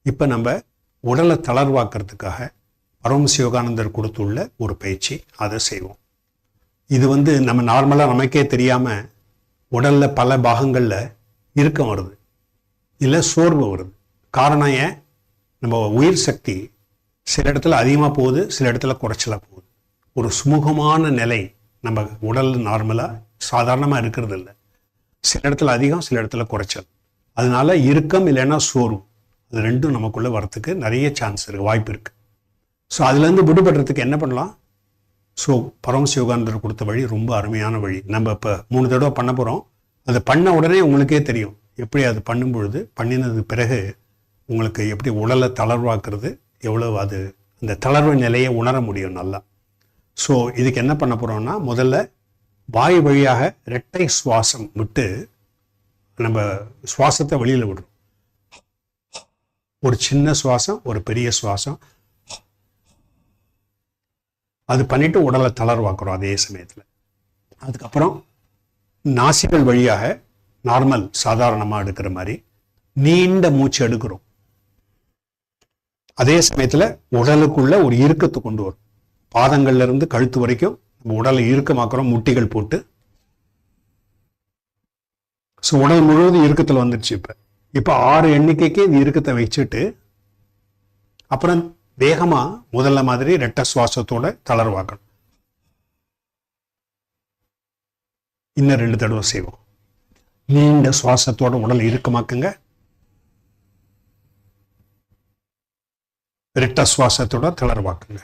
இப்போ நம்ம உடலை தளர்வாக்கிறதுக்காக பரமஹம்ச யோகானந்தர் கொடுத்துள்ள ஒரு பயிற்சி, அதை செய்வோம். இது நம்ம நார்மலாக நமக்கே தெரியாமல் உடலில் பல பாகங்களில் இறுக்கம் வருது, இல்லை சோர்வு வருது. காரணம் ஏன்? நம்ம உயிர் சக்தி சில இடத்துல அதிகமாக போகுது, சில இடத்துல குறைச்சலாக போகுது. ஒரு சுமூகமான நிலை நம்ம உடல் நார்மலாக சாதாரணமாக இருக்கிறது இல்லை. சில இடத்துல அதிகம், சில இடத்துல குறைச்சல். அதனால இறுக்கம் இல்லைன்னா சோர்வு, அது ரெண்டும் நமக்குள்ளே வரத்துக்கு நிறைய சான்ஸ் இருக்குது, வாய்ப்பு இருக்குது. ஸோ அதுலேருந்து விடுபடுறதுக்கு என்ன பண்ணலாம்? ஸோ பரமஹம்ச யோகானந்தர் கொடுத்த வழி ரொம்ப அருமையான வழி. நம்ம இப்போ 3 தடவை பண்ண போகிறோம். அதை பண்ண உடனே உங்களுக்கே தெரியும் எப்படி அது பண்ணும் பொழுது, பண்ணினதுக்கு பிறகு உங்களுக்கு எப்படி உடலை தளர்வாக்குறது, எவ்வளவு அது அந்த தளர்வு நிலையை உணர முடியும் நல்லா. ஸோ இதுக்கு என்ன பண்ண போகிறோம்னா, முதல்ல வாய் வழியாக இரட்டை சுவாசம் விட்டு நம்ம சுவாசத்தை வெளியில் விடுறோம். ஒரு சின்ன சுவாசம், ஒரு பெரிய சுவாசம், அது பண்ணிட்டு உடலை தளர்வாக்குறோம் அதே சமயத்தில். அதுக்கப்புறம் நாசிகள் வழியாக நார்மல் சாதாரணமாக எடுக்கிற மாதிரி நீண்ட மூச்சு எடுக்கிறோம். அதே சமயத்தில் உடலுக்குள்ள ஒரு இறுக்கத்தை கொண்டு வரும். பாதங்கள்ல இருந்து கழுத்து வரைக்கும் நம்ம உடலை இறுக்கமாக்குறோம், முட்டிகள் போட்டு. ஸோ உடல் முழுவதும் இறுக்கத்தில் வந்துடுச்சு. இப்போ 6 எண்ணிக்கைக்கு இந்த இறுக்கத்தை வச்சுட்டு அப்புறம் வேகமாக முதல்ல மாதிரி இரட்டை சுவாசத்தோட தளர்வாக்கணும். இன்னும் 2 தடவை செய்வோம். நீண்ட சுவாசத்தோட உடல் இறுக்கமாக்குங்க. இரட்டை சுவாசத்தோட தளர்வாக்குங்க.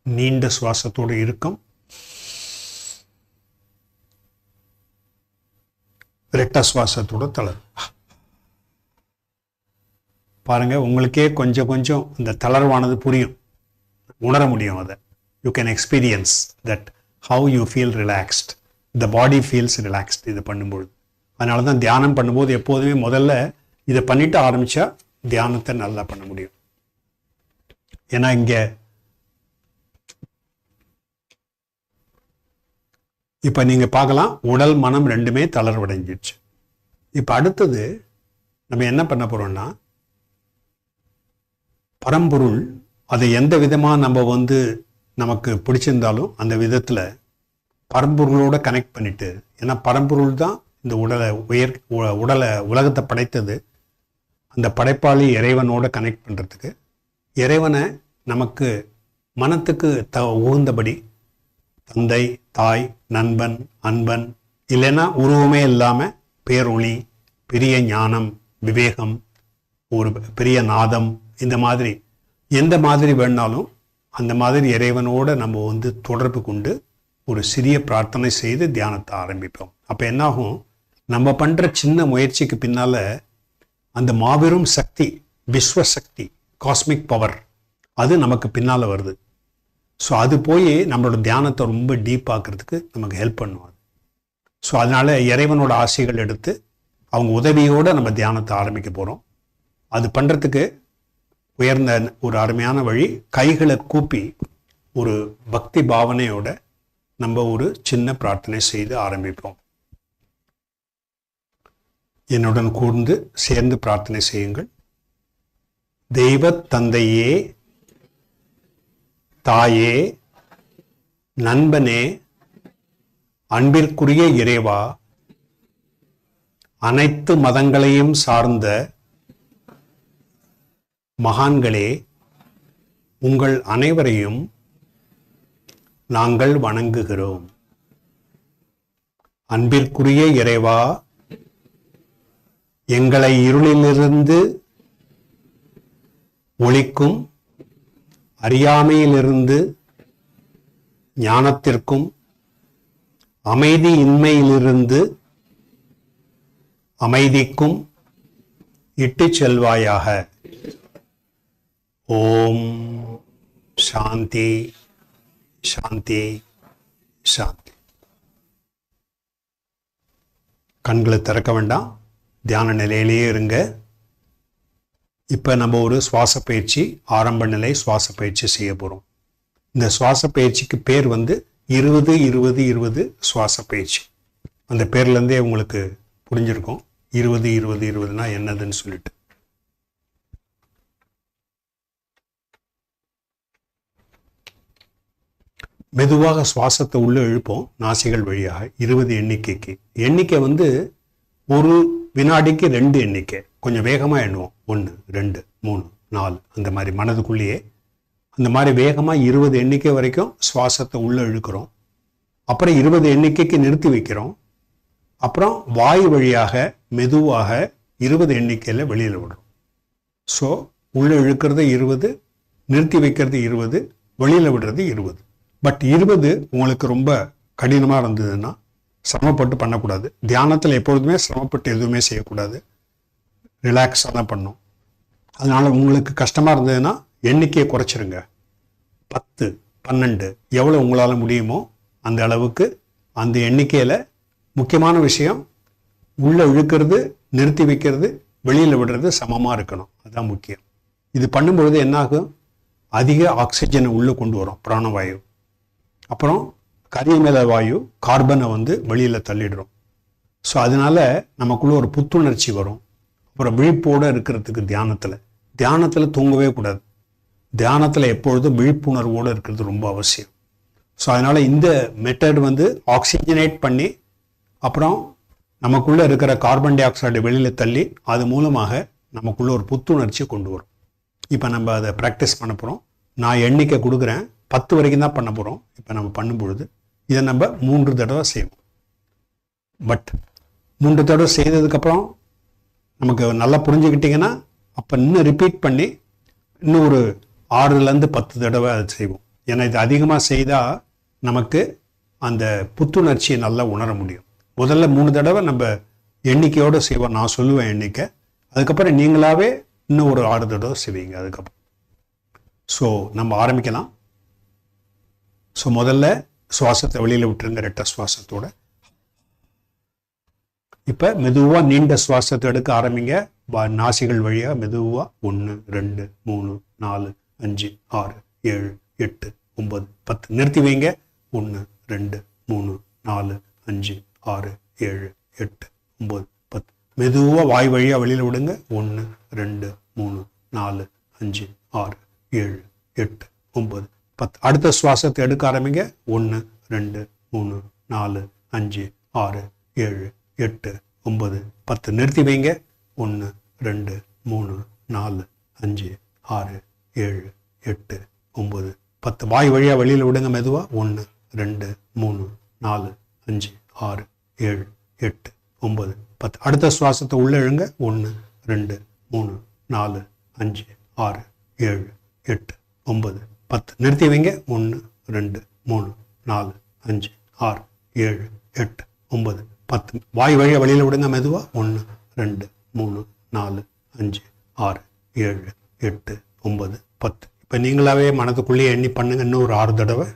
நீண்ட சுவாசத்தோட இறுக்கம், இரட்டை சுவாசத்தோட தளர்வு. பாருங்க, உங்களுக்கே கொஞ்சம் கொஞ்சம் இந்த தளர்வானது புரியும், உணர முடியும். அதை you can experience that how you feel relaxed, the body feels relaxed இது பண்ணும்பொழுது. அதனால தான் தியானம் பண்ணும்போது எப்போதுமே முதல்ல இதை பண்ணிட்டு ஆரம்பித்தா தியானத்தை நல்லா பண்ண முடியும். ஏன்னா இங்கே இப்போ நீங்கள் பார்க்கலாம், உடல் மனம் ரெண்டுமே தளர்வடைஞ்சிடுச்சு. இப்போ அடுத்தது நம்ம என்ன பண்ண போகிறோம்னா, பரம்பொருள் அதை எந்த விதமாக நம்ம நமக்கு பிடிச்சிருந்தாலும் அந்த விதத்தில் பரம்பொருளோட கனெக்ட் பண்ணிட்டு, ஏன்னா பரம்பொருள் தான் இந்த உலகத்தை படைத்தது. அந்த படைப்பாளி இறைவனோட கனெக்ட் பண்ணுறதுக்கு, இறைவனை நமக்கு மனத்துக்கு உகந்தபடி தந்தை, தாய், நண்பன், அன்பன், இல்லைன்னா உருவமே இல்லாமல் பேரொளி, பெரிய ஞானம், விவேகம், ஒரு பெரிய நாதம், இந்த மாதிரி எந்த மாதிரி வேணாலும் அந்த மாதிரி இறைவனோட நம்ம தொடர்பு கொண்டு ஒரு சிறிய பிரார்த்தனை செய்து தியானத்தை ஆரம்பிப்போம். அப்போ என்னாகும், நம்ம பண்ணுற சின்ன முயற்சிக்கு பின்னால் அந்த மாபெரும் சக்தி, விஸ்வசக்தி, காஸ்மிக் பவர், அது நமக்கு பின்னால் வருது. ஸோ அது போய் நம்மளோட தியானத்தை ரொம்ப டீப்பாக்குறதுக்கு நமக்கு ஹெல்ப் பண்ணுவாங்க. ஸோ அதனால் இறைவனோட ஆசைகள் எடுத்து அவங்க உதவியோடு நம்ம தியானத்தை ஆரம்பிக்க போகிறோம். அது பண்ணுறதுக்கு உயர்ந்த ஒரு அருமையான வழி, கைகளை கூப்பி ஒரு பக்தி பாவனையோட நம்ம ஒரு சின்ன பிரார்த்தனை செய்து ஆரம்பிப்போம். என்னுடன் கூர்ந்து சேர்ந்து பிரார்த்தனை செய்யுங்கள். தெய்வ தந்தையே, தாயே, நண்பனே, அன்பிற்குரிய இறைவா, அனைத்து மதங்களையும் சார்ந்த மகான்களே, உங்கள் அனைவரையும் நாங்கள் வணங்குகிறோம். அன்பிற்குரிய இறைவா, எங்களை இருளிலிருந்து ஒளிக்கும், அறியாமையிலிருந்து ஞானத்திற்கும், அமைதியின்மையிலிருந்து அமைதிக்கும் இட்டுச் செல்வாயாக. ஓம் சாந்தி சாந்தி சாந்தி. கண்களை திறக்க வேண்டாம், தியான நிலையிலேயே இருங்க. இப்போ நம்ம ஒரு சுவாச பயிற்சி, ஆரம்ப நிலை சுவாச பயிற்சி செய்ய போகிறோம். இந்த சுவாச பயிற்சிக்கு பேர் 20-20-20 சுவாச பயிற்சி. அந்த பேர்லேருந்தே உங்களுக்கு புரிஞ்சிருக்கும். 20 20 20னா என்னதுன்னு சொல்லிட்டு. மெதுவாக சுவாசத்தை உள்ள இழுப்போம் நாசிகள் வழியாக 20 எண்ணிக்கைக்கு. எண்ணிக்கை வந்து ஒரு வினாடிக்கு 2 எண்ணிக்கை. கொஞ்சம் வேகமாக எண்ணுவோம். 1 2 3 4 அந்த மாதிரி மனதுக்குள்ளேயே அந்த மாதிரி வேகமாக 20 எண்ணிக்கை வரைக்கும் சுவாசத்தை உள்ள இழுக்கிறோம். அப்புறம் 20 எண்ணிக்கைக்கு நிறுத்தி வைக்கிறோம். அப்புறம் வாய் வழியாக மெதுவாக 20 எண்ணிக்கையில் வெளியில் விடுறோம். ஸோ உள்ள இழுக்கிறது 20, நிறுத்தி வைக்கிறது 20, வெளியில் விடுறது 20. பட் 20 உங்களுக்கு ரொம்ப கடினமாக இருந்ததுன்னா சிரமப்பட்டு பண்ணக்கூடாது. தியானத்தில் எப்பொழுதுமே சிரமப்பட்டு எதுவுமே செய்யக்கூடாது. ரிலாக்ஸாக தான் பண்ணணும். அதனால் உங்களுக்கு கஷ்டமாக இருந்ததுன்னா எண்ணிக்கையை குறைச்சிருங்க. 10 12 எவ்வளோ உங்களால் முடியுமோ அந்த அளவுக்கு அந்த எண்ணிக்கையில் முக்கியமான விஷயம் உள்ளே இழுக்கிறது, நிறுத்தி வைக்கிறது, வெளியில் விடுறது சமமாக இருக்கணும். அதுதான் முக்கியம். இது பண்ணும்பொழுது என்னாகும்? அதிக ஆக்சிஜனை உள்ளே கொண்டு வரும் பிராணவாயு. அப்புறம் கரியமேல வாயு கார்பனை வந்து வெளியில் தள்ளிடுறோம். ஸோ அதனால நமக்குள்ள ஒரு புத்துணர்ச்சி வரும். அப்புறம் விழிப்போடு இருக்கிறதுக்கு தியானத்தில் தூங்கவே கூடாது. தியானத்தில் எப்பொழுதும் விழிப்புணர்வோடு இருக்கிறது ரொம்ப அவசியம். ஸோ அதனால் இந்த மெத்தட் வந்து ஆக்சிஜனேட் பண்ணி அப்புறம் நமக்குள்ளே இருக்கிற கார்பன் டை ஆக்சைடை வெளியில் தள்ளி அது மூலமாக நமக்குள்ளே ஒரு புத்துணர்ச்சியை கொண்டு வரும். இப்போ நம்ம அதை ப்ராக்டிஸ் பண்ண போகிறோம். நான் எண்ணிக்கை கொடுக்குறேன். 10 வரைக்கும் தான் பண்ண போகிறோம். இப்போ நம்ம பண்ணும்பொழுது இதை நம்ம 3 தடவை செய்வோம். பட் 3 தடவை செய்ததுக்கப்புறம் நமக்கு நல்லா புரிஞ்சுக்கிட்டிங்கன்னா அப்போ இன்னும் ரிப்பீட் பண்ணி இன்னும் ஒரு 6லேருந்து 10 தடவை அதை செய்வோம். ஏன்னா இது அதிகமாக செய்தால் நமக்கு அந்த புத்துணர்ச்சியை நல்லா உணர முடியும். முதல்ல 3 தடவை நம்ம எண்ணிக்கையோடு செய்வோம். நான் சொல்லுவேன் எண்ணிக்கை. அதுக்கப்புறம் நீங்களாவே இன்னும் ஒரு 6 தடவை செய்வீங்க அதுக்கப்புறம். ஸோ நம்ம ஆரம்பிக்கலாம். ஸோ முதல்ல சுவாசத்தை வெளியில் விட்டுருங்க ரெட்டை சுவாசத்தோட. இப்போ மெதுவாக நீண்ட சுவாசத்தை எடுக்க ஆரம்பிங்க. நாசிகள் வழியாக மெதுவாக 1 2 3 4 5 6 7 8 9 10 நிறுத்தி வைங்க. 1 2 3 4 5 6 7 8 9 10 மெதுவாக வாய் வழியாக வெளியில் விடுங்க. 1 2 3 4 5 6 7 8 9 10 அடுத்த சுவாசத்தை எடுக்க ஆரம்பிங்க. 1 2 3 4 5 6 7 8 9 10 நிறுத்தி வைங்க. 1 2 3 4 5 6 7 8 9 10 வாய் வழியாக வெளியில் விடுங்க மெதுவாக. 1 2 3 4 5 6 7 8 9 10 அடுத்த சுவாசத்தை உள்ள இழுங்க. 1 2 3 4 5 6 7 8 9 10 நிறுத்தி வைங்க. 1 2 3 4 5 6 7 8 9 10 வாய் வழியாக வெளியில் விடுங்க மெதுவாக. 1 2 3 4 5 6 7 8 9 10 இப்போ நீங்களாவே மனதுக்குள்ளேயே எண்ணி பண்ணுங்க. இன்னும் ஒரு 6 தடவை.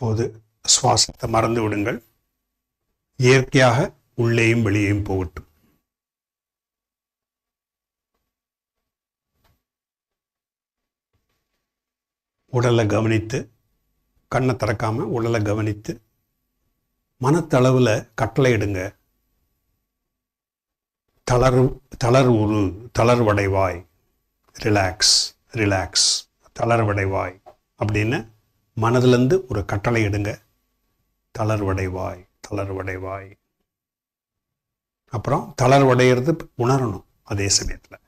போது சுவாசத்தை மறந்து விடுங்கள். இயற்கையாக உள்ளேயும் வெளியேயும் போகட்டும். உடலை கவனித்து, கண்ணை திறக்காம உடலை கவனித்து, மனத்தளவில் கட்டளை இடுங்க. தளர்வடைவாய், ரிலாக்ஸ் ரிலாக்ஸ், தளர்வடைவாய் அப்படின்னு மனதிலிருந்து ஒரு கட்டளை இடுங்க. தளர்வடைவாய் தளர்வடைவாய். அப்புறம் தளர்வடைகிறது உணரணும். அதே சமயத்தில்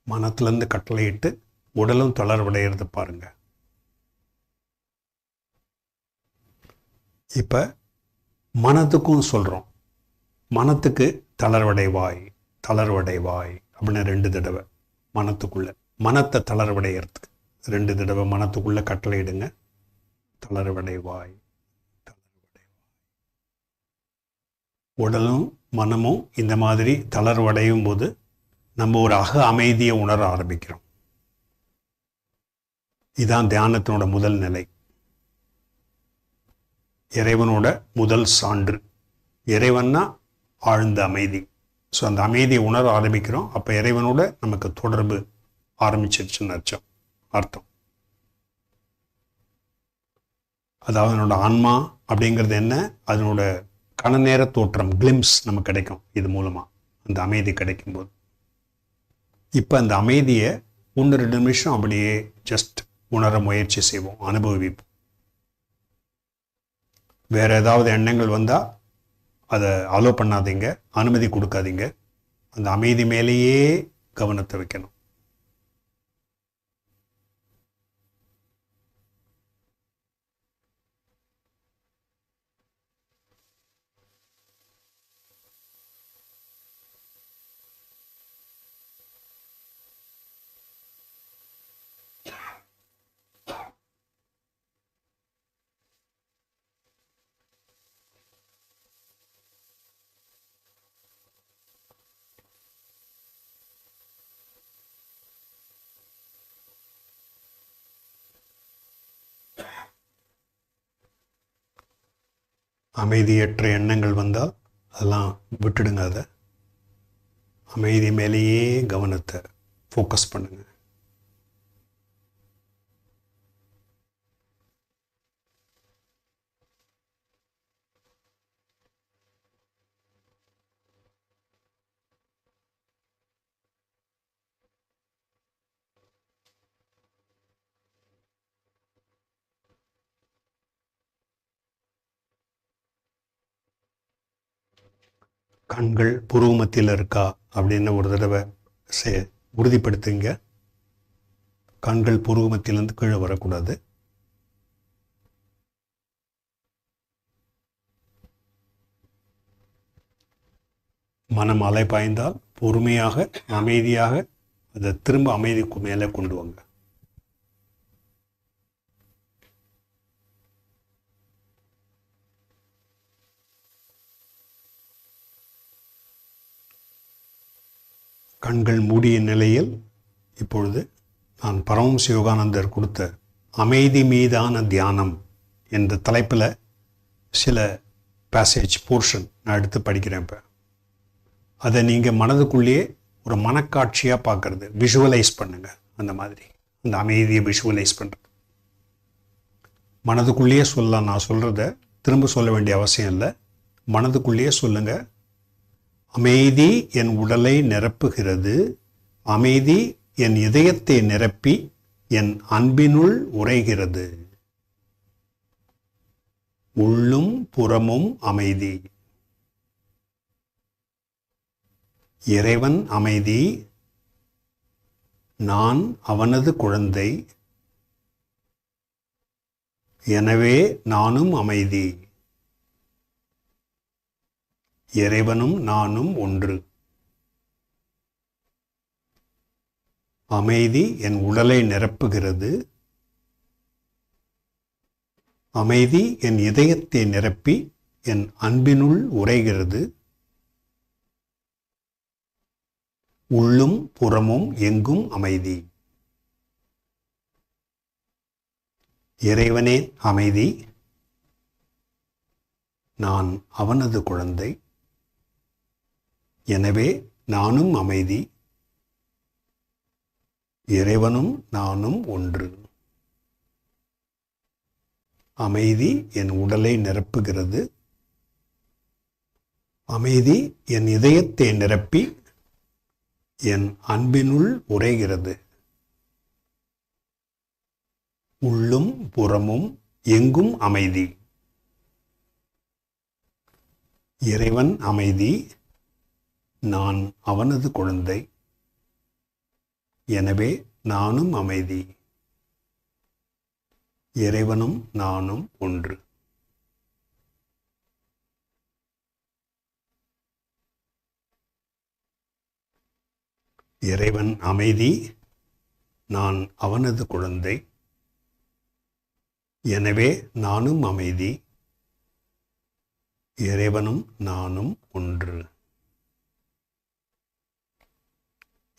மனத்திலேருந்து கட்டளையிட்டு உடலும் தளர்வடைகிறது பாருங்க. இப்போ மனத்துக்கும் சொல்கிறோம். மனத்துக்கு தளர்வடைவாய் தளர்வடைவாய் அப்படின்னு 2 தடவை மனத்துக்குள்ள, மனத்தை தளர்வடைகிறதுக்கு 2 தடவை மனத்துக்குள்ள கட்டளையிடுங்க. தளர்வடைவாய் தளர்வடைவாய். உடலும் மனமும் இந்த மாதிரி தளர்வடையும் போது நம்ம ஒரு அக அமைதியை உணர ஆரம்பிக்கிறோம். இதுதான் தியானத்தினோட முதல் நிலை, இறைவனோட முதல் சான்று. இறைவன்னா ஆழ்ந்த அமைதி. ஸோ அந்த அமைதியை உணர ஆரம்பிக்கிறோம். அப்போ இறைவனோட நமக்கு தொடர்பு ஆரம்பிச்சிருச்சுன்னு அர்த்தம். அதாவது அதனோட ஆன்மா அப்படிங்கிறது என்ன, அதனோட கணநேர தோற்றம், கிளிம்ஸ் நமக்கு கிடைக்கும் இது மூலமாக, அந்த அமைதி கிடைக்கும்போது. இப்போ அந்த அமைதியை 1-2 நிமிஷம் அப்படியே ஜஸ்ட் உணர முயற்சி செய்வோம், அனுபவிப்போம். வேற ஏதாவது எண்ணங்கள் வந்தால் அதை அலோ பண்ணாதீங்க, அனுமதி கொடுக்காதீங்க. அந்த அமைதி மேலேயே கவனத்தை வைக்கணும். அமைதியற்ற எண்ணங்கள் வந்தால் அதெல்லாம் விட்டுடுங்க. அதை அமைதி மேலேயே கவனத்தை ஃபோக்கஸ் பண்ணுங்க. கண்கள் புருவ மத்தியில் இருக்கா அப்படின்னு ஒரு தடவை உறுதிப்படுத்துங்க. கண்கள் புருவ மத்தியிலேருந்து கீழே வரக்கூடாது. மனம் அலை பாய்ந்தால் பொறுமையாக அமைதியாக அதை திரும்ப அமைதிக்கு மேலே கொண்டு வாங்க. கண்கள் மூடிய நிலையில் இப்பொழுது நான் பரமஹம்ச யோகானந்தர் கொடுத்த அமைதி மீதான தியானம் என்ற தலைப்பில் சில பேசேஜ் போர்ஷன் நான் எடுத்து படிக்கிறேன். இப்போ அதை நீங்கள் மனதுக்குள்ளேயே ஒரு மனக்காட்சியாக பார்க்கறது, விஷுவலைஸ் பண்ணுங்க. அந்த மாதிரி அந்த அமைதியை விஷுவலைஸ் பண்ணுறது மனதுக்குள்ளேயே சொல்லலாம். நான் சொல்கிறத திரும்ப சொல்ல வேண்டிய அவசியம் இல்லை. மனதுக்குள்ளேயே சொல்லுங்கள். அமைதி என் உடலை நிரப்புகிறது, அமைதி என் இதயத்தை நிரப்பி என் அன்பினுள் உறைகிறது, உள்ளும் புறமும் அமைதி. இறைவன் அமைதி, நான் அவனது குழந்தை, எனவே நானும் அமைதி. இறைவனும் நானும் ஒன்று. அமைதி என் உடலை நிரப்புகிறது, அமைதி என் இதயத்தை நிரப்பி என் அன்பினுள் உறைகிறது, உள்ளும் புறமும் எங்கும் அமைதி. இறைவனே அமைதி, நான் அவனது குழந்தை, எனவே நானும் அமைதி, இறைவனும் நானும் ஒன்று. அமைதி என் உடலை நிரப்புகிறது. அமைதி என் இதயத்தை நிரப்பி என் அன்பினுள் உறைகிறது. உள்ளும் புறமும் எங்கும் அமைதி. இறைவன் அமைதி, நான் அவனது குழந்தை, எனவே நானும் அமைதி, இறைவனும் நானும் ஒன்று. இறைவன் அமைதி, நான் அவனது குழந்தை, எனவே நானும் அமைதி, இறைவனும் நானும் ஒன்று.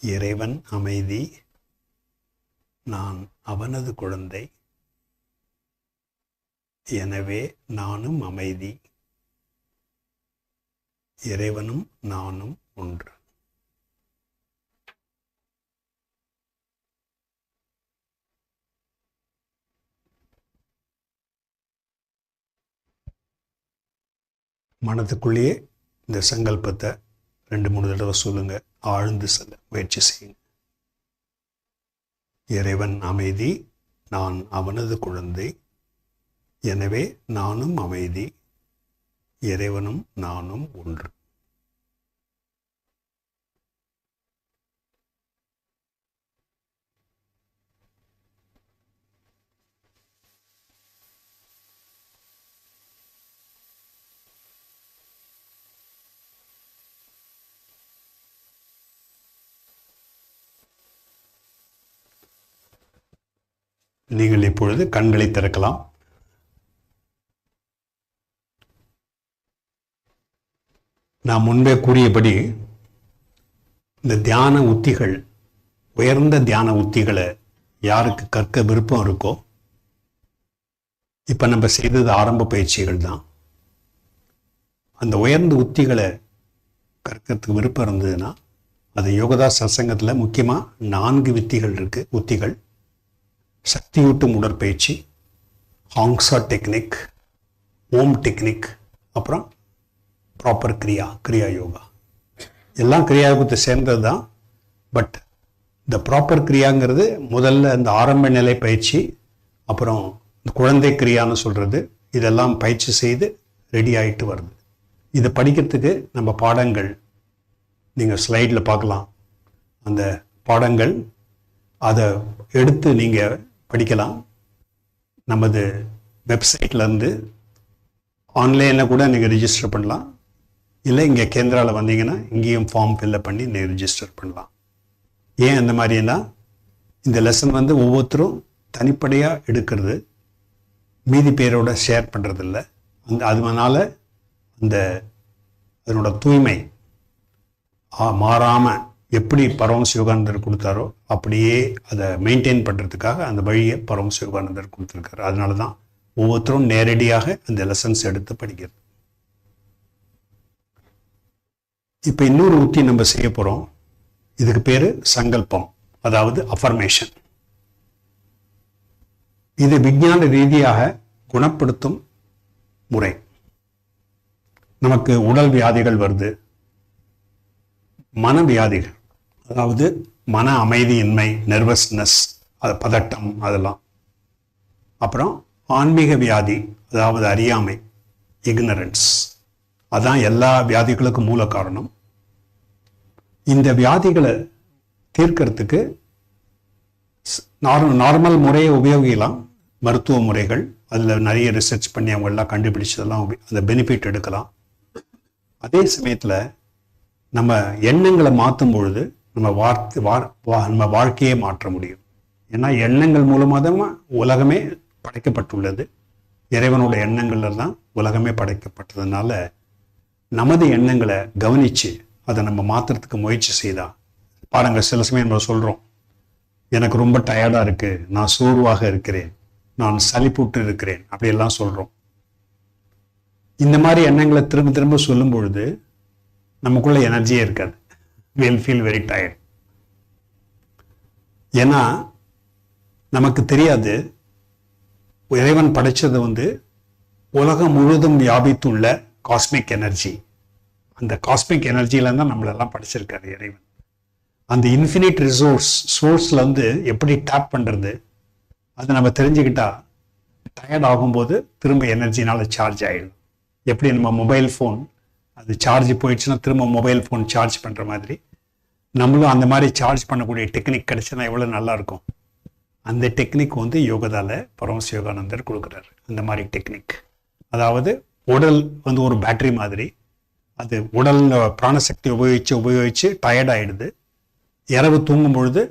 இறைவன் அமைதி, நான் அவனது குழந்தை, எனவே நானும் அமைதி, இறைவனும் நானும் ஒன்று. மனதுக்குள்ளேயே இந்த சங்கல்பத்தை 2-3 தடவை சொல்லுங்க. ஆழ்ந்து செல்ல முயற்சி செய்யுங்க. இறைவன் அமைதி, நான் அவனது குழந்தை, எனவே நானும் அமைதி, இறைவனும் நானும் ஒன்று. நீங்கள் இப்பொழுது கண்களை திறக்கலாம். நான் முன்பே கூறியபடி இந்த தியான உத்திகள், உயர்ந்த தியான உத்திகளை யாருக்கு கற்க விருப்பம் இருக்கோ, இப்போ நம்ம செய்தது ஆரம்ப பயிற்சிகள் தான். அந்த உயர்ந்த உத்திகளை கற்கிறதுக்கு விருப்பம் இருந்ததுன்னா அது யோகதா சத்சங்கத்தில் முக்கியமாக 4 உத்திகள். சக்தியூட்டும் உடற்பயிற்சி, ஹாங்ஸா டெக்னிக், ஓம் டெக்னிக், அப்புறம் ப்ராப்பர் கிரியா யோகா. எல்லாம் கிரியா யோகத்தை சேர்ந்தது தான். பட் இந்த ப்ராப்பர் கிரியாங்கிறது முதல்ல இந்த ஆரம்ப நிலை பயிற்சி, அப்புறம் இந்த குழந்தை கிரியான்னு சொல்கிறது, இதெல்லாம் பயிற்சி செய்து ரெடி ஆகிட்டு வருது. இதை படிக்கிறதுக்கு நம்ம பாடங்கள் நீங்கள் ஸ்லைடில் பார்க்கலாம். அந்த பாடங்கள் அதை எடுத்து நீங்கள் படிக்கலாம். நமது வெப்சைட்லேருந்து ஆன்லைனில் கூட நீங்கள் ரிஜிஸ்டர் பண்ணலாம். இல்லை இங்கே கேந்திராவில் வந்தீங்கன்னா இங்கேயும் ஃபார்ம் ஃபில்லப் பண்ணி நீங்கள் ரிஜிஸ்டர் பண்ணலாம். ஏன் அந்த மாதிரினா, இந்த லெசன் ஒவ்வொருத்தரும் தனிப்படையாக எடுக்கிறது, மீதி பேரோட ஷேர் பண்ணுறதில்ல. அதனால அதனோட தூய்மை மாறாமல் எப்படி பரமஹம்ச யோகானந்தர் கொடுத்தாரோ அப்படியே அதை மெயின்டைன் பண்ணுறதுக்காக அந்த வழியை பரமஹம்ச யோகானந்தர் கொடுத்துருக்காரு. அதனால தான் ஒவ்வொருத்தரும் நேரடியாக அந்த லெசன்ஸ் எடுத்து படிக்கிறது. இப்போ இன்னொரு உத்தி நம்ம செய்ய போகிறோம். இதுக்கு பேர் சங்கல்பம், அதாவது அஃபர்மேஷன். இது விஞ்ஞான ரீதியாக குணப்படுத்தும் முறை. நமக்கு உடல் வியாதிகள் வருது, மனவியாதிகள், அதாவது மன அமைதியின்மை, நர்வஸ்னஸ், பதட்டம், அதெல்லாம். அப்புறம் ஆன்மீக வியாதி, அதாவது அறியாமை, இக்னரன்ஸ். அதான் எல்லா வியாதிகளுக்கும் மூல காரணம். இந்த வியாதிகளை தீர்க்கறதுக்கு நார்மல் முறையை உபயோகிக்கலாம். மருத்துவ முறைகள், அதில் நிறைய ரிசர்ச் பண்ணி அவங்க எல்லாம் கண்டுபிடிச்சதெல்லாம் அந்த பெனிஃபிட் எடுக்கலாம். அதே சமயத்தில் நம்ம எண்ணங்களை மாற்றும் பொழுது நம்ம வாழ்க்கையே மாற்ற முடியும். ஏன்னா எண்ணங்கள் மூலமாக தான் உலகமே படைக்கப்பட்டுள்ளது. இறைவனோட எண்ணங்கள்ல தான் உலகமே படைக்கப்பட்டதுனால நமது எண்ணங்களை கவனித்து அதை நம்ம மாற்றுறதுக்கு முயற்சி செய்தா பாருங்க. சில சமயம் நம்ம சொல்கிறோம், எனக்கு ரொம்ப டயர்டாக இருக்குது, நான் சோர்வாக இருக்கிறேன், நான் சலிப்புட்டு இருக்கிறேன், அப்படியெல்லாம் சொல்கிறோம். இந்த மாதிரி எண்ணங்களை திரும்ப திரும்ப சொல்லும் பொழுது நமக்குள்ள எனர்ஜியே இருக்காது. we'll feel very tired. ஏன்னா நமக்கு தெரியாது இறைவன் படைச்சது வந்து உலகம் முழுவதும் வியாபித்துள்ள காஸ்மிக் எனர்ஜி. அந்த காஸ்மிக் எனர்ஜியில தான் நம்மளெல்லாம் படைச்சிருக்காரு இறைவன். அந்த இன்ஃபினிட் ரிசோர்ஸ் சோர்ஸ்ல வந்து எப்படி டேப் பண்றது அதை நம்ம தெரிஞ்சுக்கிட்டா டயர்ட் ஆகும்போது திரும்ப எனர்ஜினால சார்ஜ் ஆகிடும். எப்படி நம்ம மொபைல் ஃபோன் அது சார்ஜ் போயிடுச்சுன்னா திரும்ப மொபைல் ஃபோன் சார்ஜ் பண்ணுற மாதிரி நம்மளும் அந்த மாதிரி சார்ஜ் பண்ணக்கூடிய டெக்னிக் கிடைச்சுன்னா எவ்வளோ நல்லா இருக்கும். அந்த டெக்னிக் வந்து யோகதால பரமஹம்ச யோகானந்தர் கொடுக்குறாரு. அந்த மாதிரி டெக்னிக், அதாவது உடல் வந்து ஒரு பேட்டரி மாதிரி, அது உடல் பிராணசக்தி உபயோகிச்சு டயர்ட் ஆகிடுது. இரவு தூங்கும் பொழுது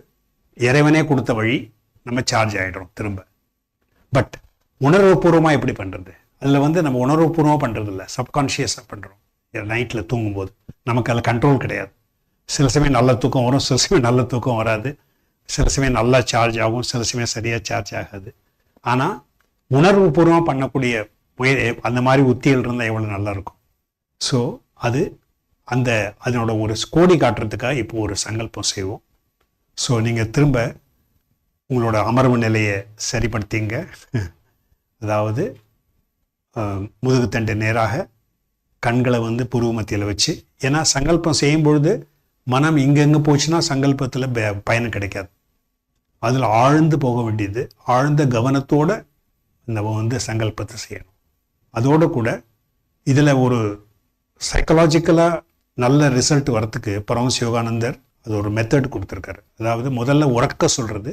இறைவனே கொடுத்த வழி நம்ம சார்ஜ் ஆகிடுறோம் திரும்ப. பட் உணர்வுபூர்வமாக எப்படி பண்ணுறது? அதில் வந்து நம்ம உணர்வுபூர்வமாக பண்ணுறது இல்லை, சப்கான்ஷியஸாக பண்ணுறோம். நைட்டில் தூங்கும்போது நமக்கு அதில் கண்ட்ரோல் கிடையாது. சில சமயம் நல்ல தூக்கம் வரும், சில சமயம் நல்ல தூக்கம் வராது, சில சமயம் நல்லா சார்ஜ் ஆகும், சில சமயம் சரியாக சார்ஜ் ஆகாது. ஆனால் உணர்வுபூர்வமாக பண்ணக்கூடிய அந்த மாதிரி உத்திகள் இருந்தால் எவ்வளோ நல்லாயிருக்கும். ஸோ அது அதனோட ஒரு கோடி காட்டுறதுக்காக இப்போ ஒரு சங்கல்பம் செய்வோம். ஸோ நீங்கள் திரும்ப உங்களோட அமர்வு நிலையை சரிப்படுத்திங்க. அதாவது முதுகுத்தண்டு நேராக, கண்களை வந்து புருவ மத்தியில் வச்சு. ஏன்னா சங்கல்பம் செய்யும் பொழுது மனம் இங்கெங்கே போச்சுன்னா சங்கல்பத்தில் பயன் கிடைக்காது. அதில் ஆழ்ந்து போக வேண்டியது, ஆழ்ந்த கவனத்தோட நம்ம வந்து சங்கல்பத்தை செய்யணும். அதோடு கூட இதில் ஒரு சைக்கலாஜிக்கலாக நல்ல ரிசல்ட் வரத்துக்கு பரமஹம்ச யோகானந்தர் அது ஒரு மெத்தட் கொடுத்துருக்காரு. அதாவது முதல்ல உறக்க சொல்கிறது,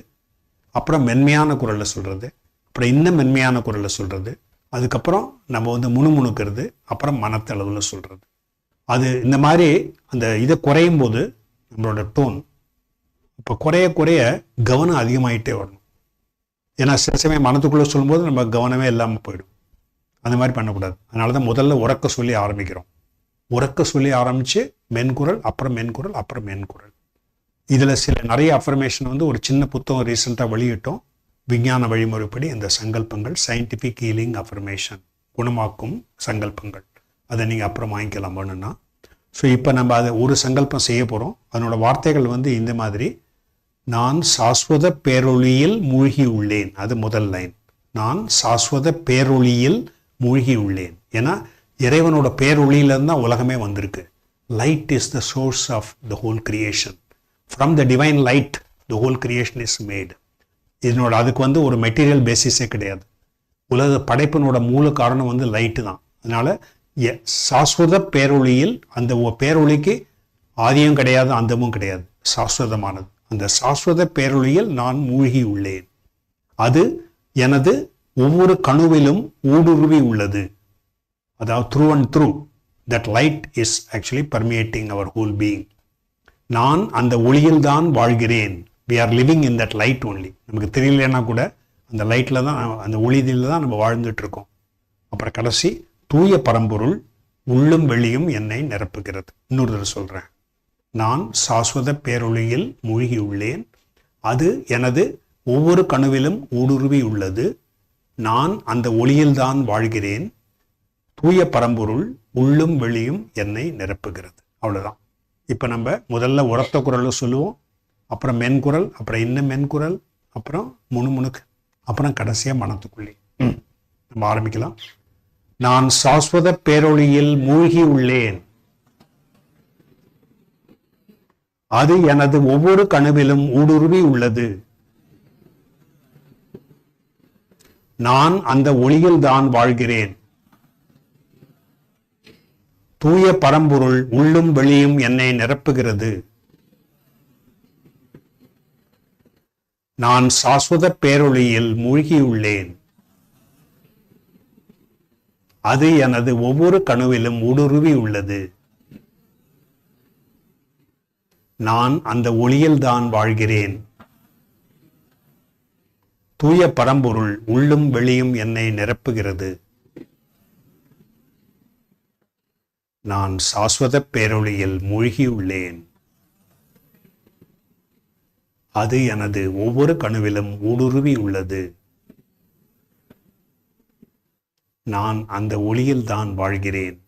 அப்புறம் மென்மையான குரலில் சொல்கிறது, அப்புறம் இன்னும் மென்மையான குரலில் சொல்கிறது, அதுக்கப்புறம் நம்ம வந்து முணுமுணுக்கிறது, அப்புறம் மனத்தளவில் சொல்கிறது. அது இந்த மாதிரி அந்த இதை குறையும் போது நம்மளோட டோன் இப்போ குறைய குறைய கவனம் அதிகமாகிட்டே வரணும். ஏன்னா சில சமயம் மனத்துக்குள்ளே சொல்லும்போது நம்ம கவனமே இல்லாமல் போயிடும். அந்த மாதிரி பண்ணக்கூடாது. அதனால தான் முதல்ல உறக்க சொல்லி ஆரம்பிக்கிறோம். உறக்க சொல்லி ஆரம்பித்து மென்குரல், அப்புறம் மென்குரல், அப்புறம் மென்குரல். இதில் நிறைய அஃபர்மேஷன் வந்து ஒரு சின்ன புத்தகம் ரீசெண்டாக வெளியிட்டோம். விஞ்ஞான வழிமுறைப்படி இந்த சங்கல்பங்கள், சயின்டிஃபிக் ஹீலிங் அஃபர்மேஷன், குணமாக்கும் சங்கல்பங்கள், அதை நீங்கள் அப்புறம் வாங்கிக்கலாம் வேணும்னா. ஸோ இப்போ நம்ம அதை ஒரு சங்கல்பம் செய்ய போகிறோம். அதனோட வார்த்தைகள் வந்து இந்த மாதிரி: நான் சாஸ்வத பேரொளியில் மூழ்கி உள்ளேன். அது முதல் லைன். நான் சாஸ்வத பேரொளியில் மூழ்கி உள்ளேன். ஏன்னா இறைவனோட பேரொளியிலேருந்து தான் உலகமே வந்திருக்கு. Light is the source of the whole creation. From the divine light the whole creation is made. இதனோட அதுக்கு வந்து ஒரு மெட்டீரியல் பேசிஸே கிடையாது. உலக படைப்பினோட மூல காரணம் வந்து லைட்டு தான். அதனால சாஸ்வத பேரொளியில், அந்த பேரொளிக்கு ஆதியும் கிடையாது, அந்தமும் கிடையாது, சாஸ்வதமானது. அந்த சாஸ்வத பேரொளியில் நான் மூழ்கி உள்ளேன். அது எனது ஒவ்வொரு கணுவிலும் ஊடுருவி உள்ளது. அதாவது through and through that light is actually permeating our whole being. நான் அந்த ஒளியில் தான் வாழ்கிறேன். we are living in that light only. நமக்கு தெரியலன்னா கூட அந்த லைட்டில் தான், அந்த ஒளியில் தான் நம்ம வாழ்ந்துட்டு இருக்கோம். அப்புறம் கடைசி, தூய பரம்பொருள் உள்ளும் வெளியும் என்னை நிரப்புகிறது. இன்னொரு தடவை சொல்கிறேன். நான் சாஸ்வத பேரொளியில் மூழ்கி உள்ளேன். அது எனது ஒவ்வொரு கணுவிலும் ஊடுருவி உள்ளது. நான் அந்த ஒளியில்தான் வாழ்கிறேன். தூய பரம்பொருள் உள்ளும் வெளியும் என்னை நிரப்புகிறது. அவ்வளோதான். இப்போ நம்ம முதல்ல உரத்த குரலில் சொல்லுவோம், அப்புறம் மென்குரல், அப்புறம் இன்னும் மென்குரல், அப்புறம் முணுமுணுக்கு, அப்புறம் கடைசியாக மனத்துக்குள்ளே. நம்ம ஆரம்பிக்கலாம். நான் சாஸ்வத பேரொளியில் மூழ்கி உள்ளேன். அது எனது ஒவ்வொரு கணுவிலும் ஊடுருவி உள்ளது. நான் அந்த ஒளியில் தான் வாழ்கிறேன். தூய பரம்பொருள் உள்ளும் வெளியும் என்னை நிரப்புகிறது. நான் சாஸ்வத பேரொளியில் மூழ்கியுள்ளேன். அது எனது ஒவ்வொரு கணுவிலும் ஊடுருவி உள்ளது. நான் அந்த ஒளியில் தான் வாழ்கிறேன். தூய பரம்பொருள் உள்ளும் வெளியும் என்னை நிரப்புகிறது. நான் சாஸ்வத பேரொளியில் மூழ்கியுள்ளேன். அது எனது ஒவ்வொரு கணுவிலும் ஊடுருவி உள்ளது. நான் அந்த ஒளியில்தான் வாழ்கிறேன்.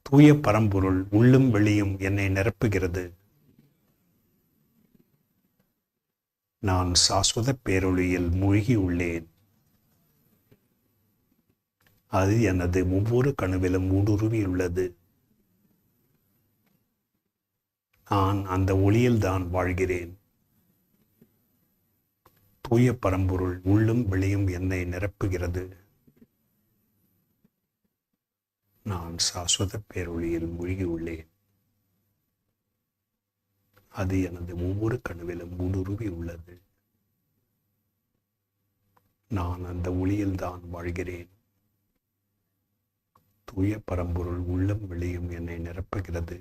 தூய பரம்பொருள் உள்ளும் வெளியும் என்னை நிரப்புகிறது. நான் சாஸ்வத பேரொளியில் மூழ்கி உள்ளேன். அது எனது ஒவ்வொரு கணுவிலும் ஊடுருவியுள்ளது. நான் அந்த ஒளியில்தான் வாழ்கிறேன். தூய பரம்பொருள் உள்ளும் வெளியும் என்னை நிரப்புகிறது. நான் சாஸ்வத பேரொளியில் மூழ்கி உள்ளேன். அது எனது ஒவ்வொரு கணுவிலும் ஊடுருவி உள்ளது. நான் அந்த ஒளியில்தான் வாழ்கிறேன். தூய பரம்பொருள் உள்ளும் வெளியும் என்னை நிரப்புகிறது.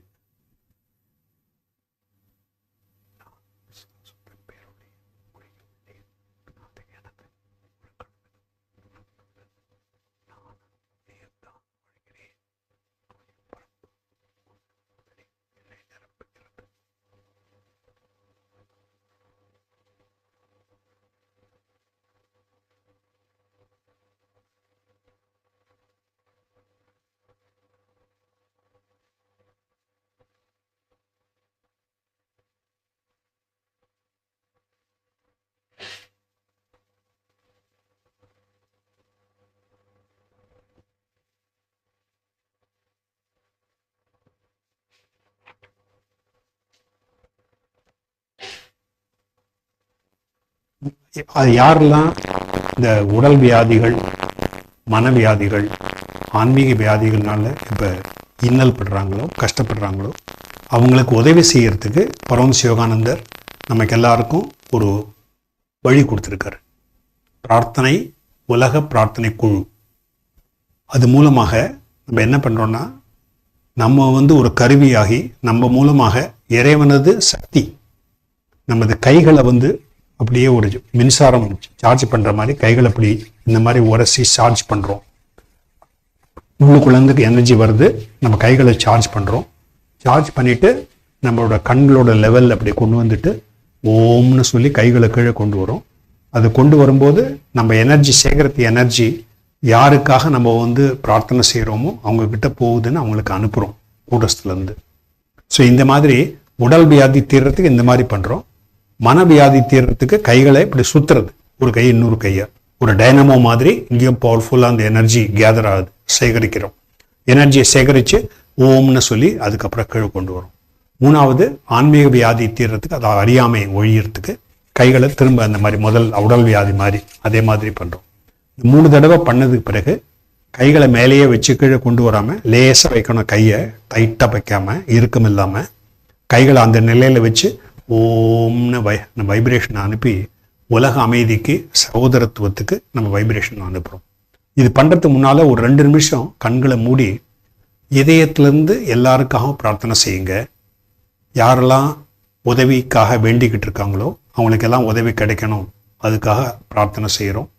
அது யாரெல்லாம் இந்த உடல் வியாதிகள், மனவியாதிகள், ஆன்மீக வியாதிகள்னால இப்போ இன்னல் படுறாங்களோ, கஷ்டப்படுறாங்களோ, அவங்களுக்கு உதவி செய்யறதுக்கு பரமஹம்ச யோகானந்தர் நமக்கு எல்லாருக்கும் ஒரு வழி கொடுத்துருக்காரு. பிரார்த்தனை, உலக பிரார்த்தனை குழு. அது மூலமாக நம்ம என்ன பண்ணுறோன்னா, நம்ம ஒரு கருவியாகி நம்ம மூலமாக இறைவனது சக்தி நமது கைகளை அப்படியே ஒரு மின்சாரம் சார்ஜ் பண்ணுற மாதிரி கைகள் அப்படி இந்த மாதிரி உரசி சார்ஜ் பண்ணுறோம். உள்ளுக்குள்ளேருந்து எனர்ஜி வருது, நம்ம கைகளை சார்ஜ் பண்ணுறோம். சார்ஜ் பண்ணிவிட்டு நம்மளோட கண்களோட லெவல் அப்படி கொண்டு வந்துட்டு ஓம்னு சொல்லி கைகளை கீழே கொண்டு வரும். அது கொண்டு வரும்போது நம்ம எனர்ஜி சேகரித்த எனர்ஜி யாருக்காக நம்ம பிரார்த்தனை செய்கிறோமோ அவங்கக்கிட்ட போகுதுன்னு அவங்களுக்கு அனுப்புகிறோம் கூடஸ்துலேருந்து. ஸோ இந்த மாதிரி உடல் வியாதி தீர்றதுக்கு இந்த மாதிரி பண்ணுறோம். மனவியாதி தீர்றதுக்கு கைகளை இப்படி சுற்றுறது, ஒரு கை இன்னொரு கையை ஒரு டைனமோ மாதிரி இங்கேயும் பவர்ஃபுல்லாக அந்த எனர்ஜி கேதர் ஆகுது, சேகரிக்கிறோம். எனர்ஜியை சேகரித்து ஓம்னு சொல்லி அதுக்கப்புறம் கீழே கொண்டு வரும். மூணாவது, ஆன்மீக வியாதி தீர்றதுக்கு, அதை அறியாமை ஒழியறதுக்கு கைகளை திரும்ப அந்த மாதிரி முதல் உடல் வியாதி மாதிரி அதே மாதிரி பண்ணுறோம். 3 தடவை பண்ணதுக்கு பிறகு கைகளை மேலேயே வச்சு கீழே கொண்டு வராமல் லேசாக வைக்கணும். கையை டைட்டாக வைக்காமல், இறுக்கம் இல்லாமல் கைகளை அந்த நிலையில் வச்சு ஓம்னு வைப்ரேஷனை அனுப்பி உலக அமைதிக்கு, சகோதரத்துவத்துக்கு நம்ம வைப்ரேஷன் அனுப்புகிறோம். இது பண்ணுறதுக்கு முன்னால் ஒரு 2 நிமிஷம் கண்களை மூடி இதயத்திலேருந்து எல்லாருக்காகவும் பிரார்த்தனை செய்யுங்க. யாரெல்லாம் உதவிக்காக வேண்டிக்கிட்டு இருக்காங்களோ அவங்களுக்கெல்லாம் உதவி கிடைக்கணும், அதுக்காக பிரார்த்தனை செய்கிறோம்.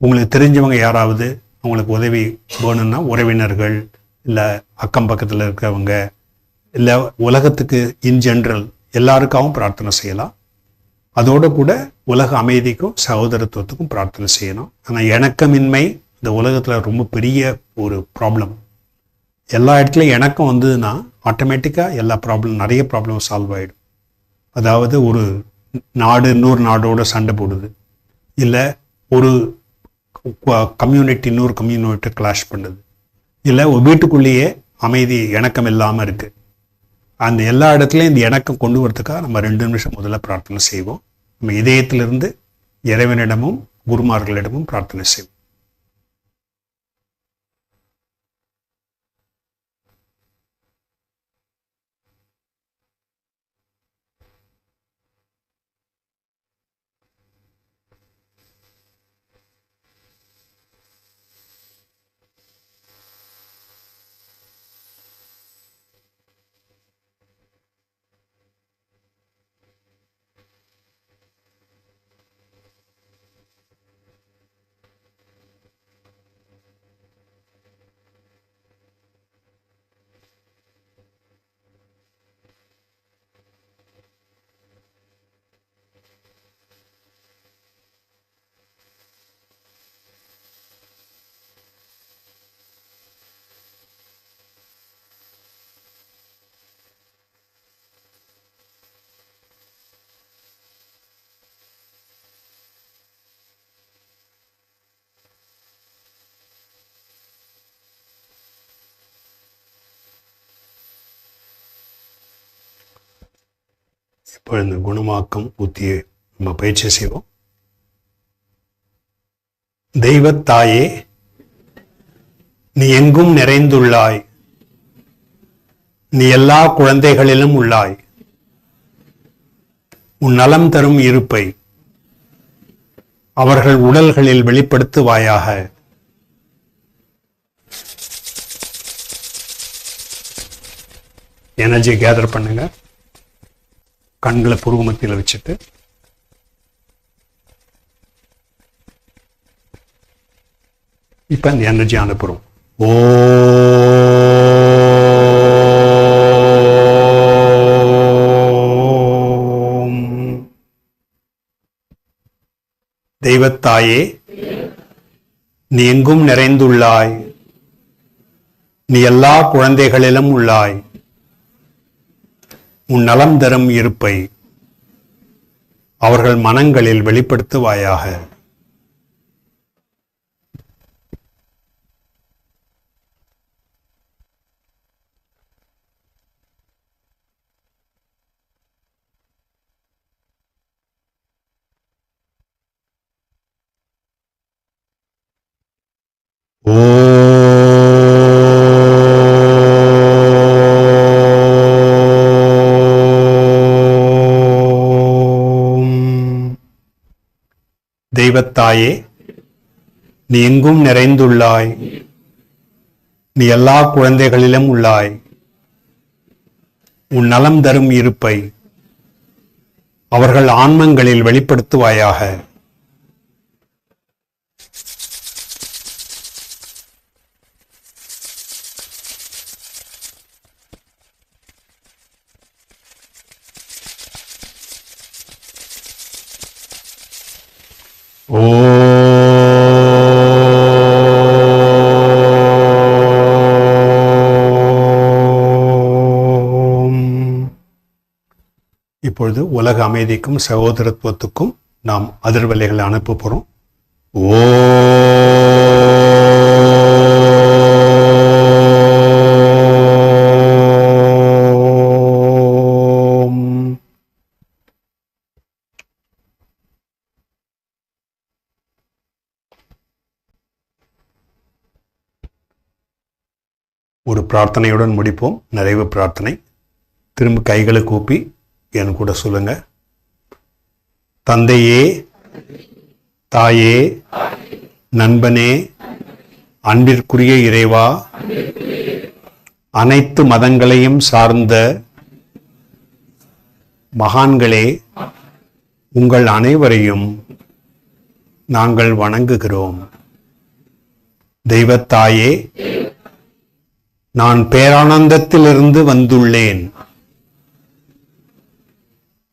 உங்களுக்கு தெரிஞ்சவங்க யாராவது அவங்களுக்கு உதவி வேணும்னா, உறவினர்கள் இல்லை அக்கம் பக்கத்தில் இருக்கிறவங்க இல்லை உலகத்துக்கு இன் ஜென்ரல் எல்லாருக்காகவும் பிரார்த்தனை செய்யலாம். அதோடு கூட உலக அமைதிக்கும் சகோதரத்துவத்துக்கும் பிரார்த்தனை செய்யணும். ஆனால் இணக்கமின்மை இந்த உலகத்தில் ரொம்ப பெரிய ஒரு ப்ராப்ளம். எல்லா இடத்துலையும் இணக்கம் வந்ததுன்னா ஆட்டோமேட்டிக்காக எல்லா ப்ராப்ளம், நிறைய ப்ராப்ளம் சால்வ் ஆகிடும். அதாவது ஒரு நாடு இன்னொரு நாடோட சண்டை போடுது, இல்லை ஒரு கம்யூனிட்டி இன்னொரு கம்யூனிட்டி கிளாஷ் பண்ணுது, இல்லை ஒரு வீட்டுக்குள்ளேயே அமைதி இணக்கம் இல்லாமல் இருக்குது. அந்த எல்லா இடத்துலையும் இந்த இணக்கம் கொண்டு வரதுக்காக நம்ம 2 நிமிஷம் முதல்ல பிரார்த்தனை செய்வோம். நம்ம இதயத்திலிருந்து இறைவனிடமும் குருமார்களிடமும் பிரார்த்தனை செய்வோம். இப்போ இந்த குணமாக்கும் புத்தியை நம்ம பயிற்சி செய்வோம். தெய்வத்தாயே, நீ எங்கும் நிறைந்துள்ளாய். நீ எல்லா குழந்தைகளிலும் உள்ளாய். உன் நலம் தரும் இருப்பை அவர்கள் உடல்களில் வெளிப்படுத்துவாயாக. எனர்ஜி கேதர் பண்ணுங்க. கண்களை புருவ மத்தியில் வச்சுட்டு இப்ப இந்த எனர்ஜி அனுப்புறோம். தெய்வத்தாயே, நீ எங்கும் நிறைந்துள்ளாய். நீ எல்லா குழந்தைகளிலும் உள்ளாய். உன் நலம் தரும் இருப்பை அவர்கள் மனங்களில் வெளிப்படுத்துவாயாக. தெய்வத்தாயே, நீ எங்கும் நிறைந்துள்ளாய். நீ எல்லா குழந்தைகளிலும் உள்ளாய். உன் நலம் தரும் இருப்பை அவர்கள் ஆன்மங்களில் வெளிப்படுத்துவாயாக. இப்பொழுது உலக அமைதிக்கும் சகோதரத்துவத்துக்கும் நாம் அதிர்வலைகளை அனுப்ப போறோம். ஒரு பிரார்த்தனையுடன் முடிப்போம். நிறைவு பிரார்த்தனை. திரும்ப கைகளை கூப்பி என் கூட சொல்லுங்க. தந்தையே, தாயே, நண்பனே, அன்பிற்குரிய இறைவா, அனைத்து மதங்களையும் சார்ந்த மகான்களே, உங்கள் அனைவரையும் நாங்கள் வணங்குகிறோம். தெய்வத்தாயே, நான் பேரானந்தத்திலிருந்து வந்துள்ளேன்.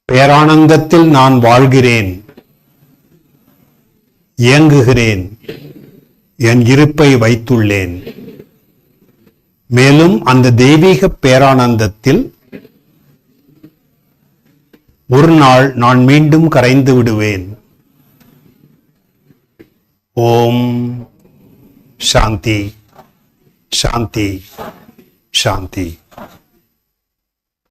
பேரானந்தத்தில் நான் வாழ்கிறேன், இயங்குகிறேன், என் இருப்பை வைத்துள்ளேன். மேலும் அந்த தெய்வீக பேரானந்தத்தில் ஒரு நாள் நான் மீண்டும் கரைந்து விடுவேன். ஓம் சாந்தி, சாந்தி, சாந்தி.